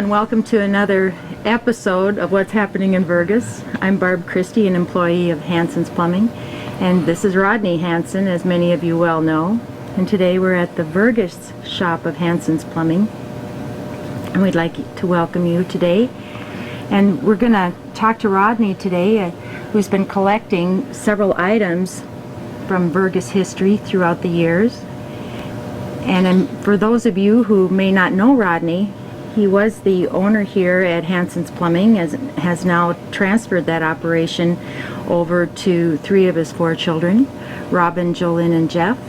and welcome to another episode of What's Happening in Burgess. I'm Barb Christie, an employee of Hansons Plumbing, and this is Rodney Hanson, as many of you well know. And today we're at the Burgess shop of Hansons Plumbing, and we'd like to welcome you today. And we're going to talk to Rodney today, who's been collecting several items from Burgess history throughout the years. And for those of you who may not know Rodney, he was the owner here at Hansons Plumbing, has now transferred that operation over to 3 of his 4 children, Robin, Jolyn, and Jeff.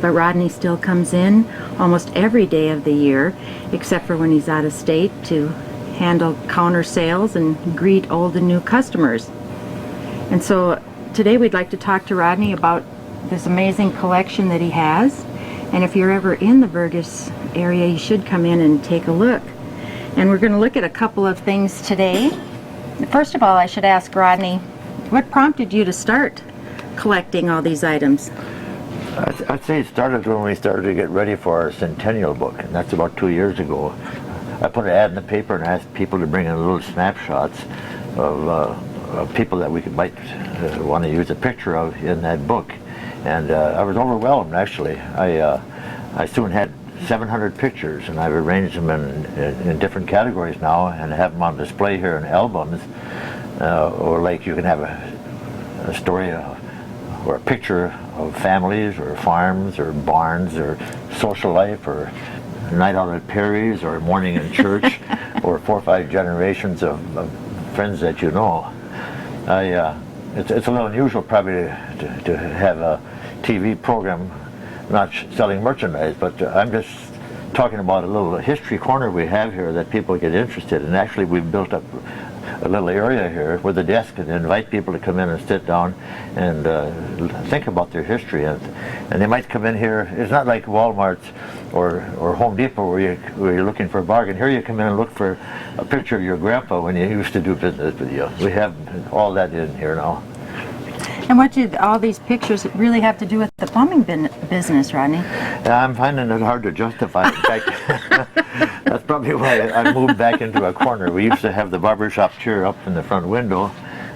But Rodney still comes in almost every day of the year, except for when he's out of state, to handle counter sales and greet old and new customers. And so today we'd like to talk to Rodney about this amazing collection that he has. And if you're ever in the Burgess area, you should come in and take a look. And we're going to look at a couple of things today. First of all, I should ask Rodney, what prompted you to start collecting all these items? I'd say it started when we started to get ready for our centennial book, and that's about 2 years ago. I put an ad in the paper and asked people to bring in little snapshots of people that we might want to use a picture of in that book. And I was overwhelmed, actually. I soon had 700 pictures, and I've arranged them in different categories now and have them on display here in albums. Or like you can have a story or a picture of families or farms or barns or social life or a night out at Perry's or a morning in church or 4 or 5 generations of friends that you know. It's a little unusual probably to have a TV program not selling merchandise, but I'm just talking about a little history corner we have here that people get interested in. Actually, we've built up a little area here with a desk and invite people to come in and sit down and think about their history. And they might come in here. It's not like Walmart or Home Depot where you're looking for a bargain. Here you come in and look for a picture of your grandpa when you used to do business with you. We have all that in here now. And what do all these pictures really have to do with the plumbing business, Rodney? I'm finding it hard to justify. In fact, that's probably why I moved back into a corner. We used to have the barber shop chair up in the front window,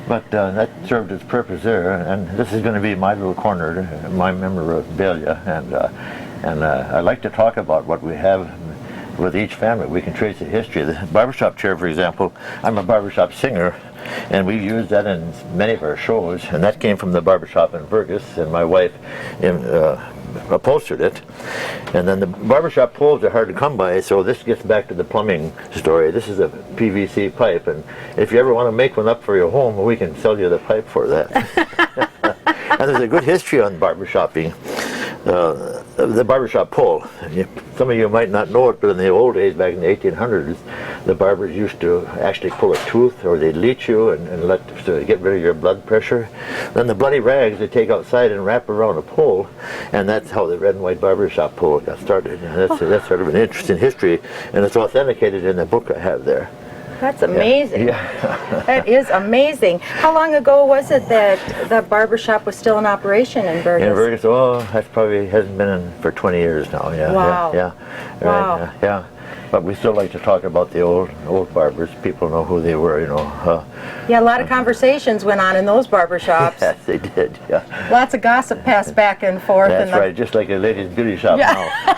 but that served its purpose there. And this is going to be my little corner, my memorabilia. And I like to talk about what we have with each family. We can trace the history. The barbershop chair, for example, I'm a barbershop singer, and we've used that in many of our shows, and that came from the barbershop in Burgess, and my wife upholstered it. And then the barbershop poles are hard to come by, so this gets back to the plumbing story. This is a PVC pipe, and if you ever want to make one up for your home, we can sell you the pipe for that. And there's a good history on barbershopping. The barbershop pole. Some of you might not know it, but in the old days, back in the 1800s, the barbers used to actually pull a tooth, or they'd leech you and to get rid of your blood pressure. Then the bloody rags they take outside and wrap around a pole, and that's how the red and white barbershop pole got started. And that's sort of an interesting history, and it's authenticated in the book I have there. That's amazing. Yeah. That is amazing. How long ago was it that the barbershop was still in operation in Burgess? In Burgess, that probably hasn't been in for 20 years now. Yeah. Wow. Yeah. Wow. Right, yeah. But we still like to talk about the old barbers. People know who they were, you know. Yeah, a lot of conversations went on in those barbershops. Yes, they did, yeah. Lots of gossip passed back and forth. That's right, just like a ladies' beauty shop now.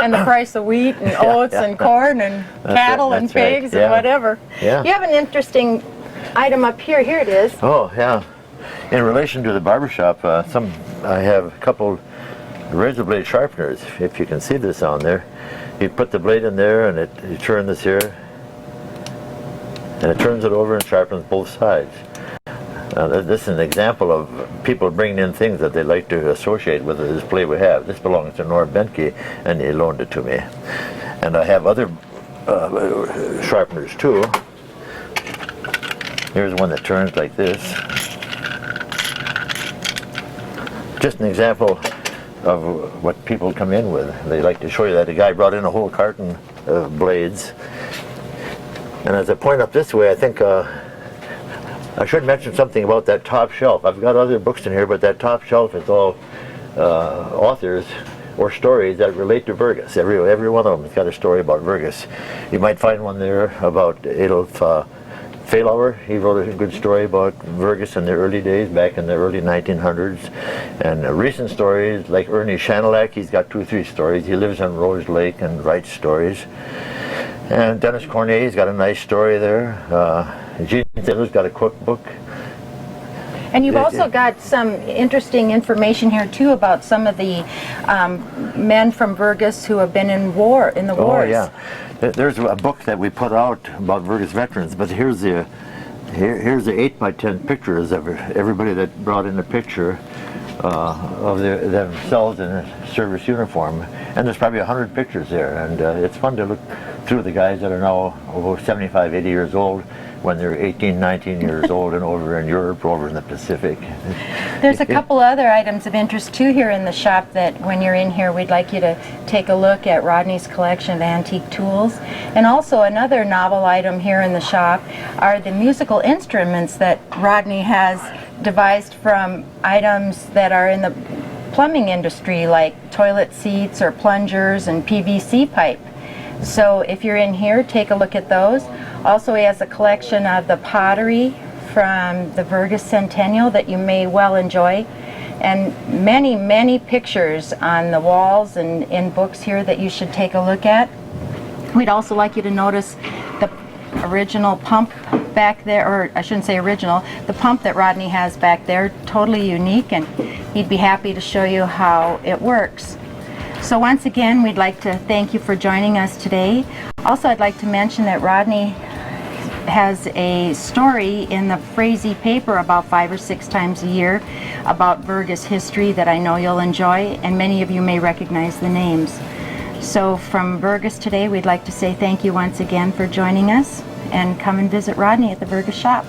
And the price of wheat and oats and corn and cattle and pigs and whatever. Yeah. You have an interesting item up here. Here it is. Oh, yeah. In relation to the barbershop, I have a couple razor blade sharpeners, if you can see this on there. You put the blade in there and you turn this here, and it turns it over and sharpens both sides. This is an example of people bringing in things that they like to associate with the display we have. This belongs to Nora Benke, and he loaned it to me. And I have other sharpeners too. Here's one that turns like this. Just an example of what people come in with. They like to show you that. A guy brought in a whole carton of blades. And as I point up this way, I think I should mention something about that top shelf. I've got other books in here, but that top shelf is all authors or stories that relate to Vergus. Every one of them has got a story about Vergus. You might find one there about Adolf Failauer. He wrote a good story about Vergus in the early days, back in the early 1900s. And recent stories, like Ernie Shanelak, he's got 2 or 3 stories. He lives on Rose Lake and writes stories. And Dennis Cornet's got a nice story there. Gene Taylor's got a cookbook. And you've also got some interesting information here too about some of the men from Vergus who have been in wars. Oh yeah, there's a book that we put out about Vergus veterans, but here's the 8x10 pictures of everybody that brought in a picture of themselves in a service uniform, and there's probably 100 pictures there, and it's fun to look through the guys that are now over 75, 80 years old, when they're 18, 19 years old and over in Europe, over in the Pacific. There's a couple other items of interest too here in the shop that when you're in here we'd like you to take a look at. Rodney's collection of antique tools. And also another novel item here in the shop are the musical instruments that Rodney has devised from items that are in the plumbing industry, like toilet seats or plungers and PVC pipe. So if you're in here, take a look at those. Also, he has a collection of the pottery from the Vergus Centennial that you may well enjoy, and many, many pictures on the walls and in books here that you should take a look at. We'd also like you to notice the original pump back there, or I shouldn't say original, the pump that Rodney has back there, totally unique, and he'd be happy to show you how it works. So once again, we'd like to thank you for joining us today. Also, I'd like to mention that Rodney has a story in the Frazee paper about 5 or 6 times a year about Vergus history that I know you'll enjoy, and many of you may recognize the names. So from Vergus today, we'd like to say thank you once again for joining us, and come and visit Rodney at the Vergus shop.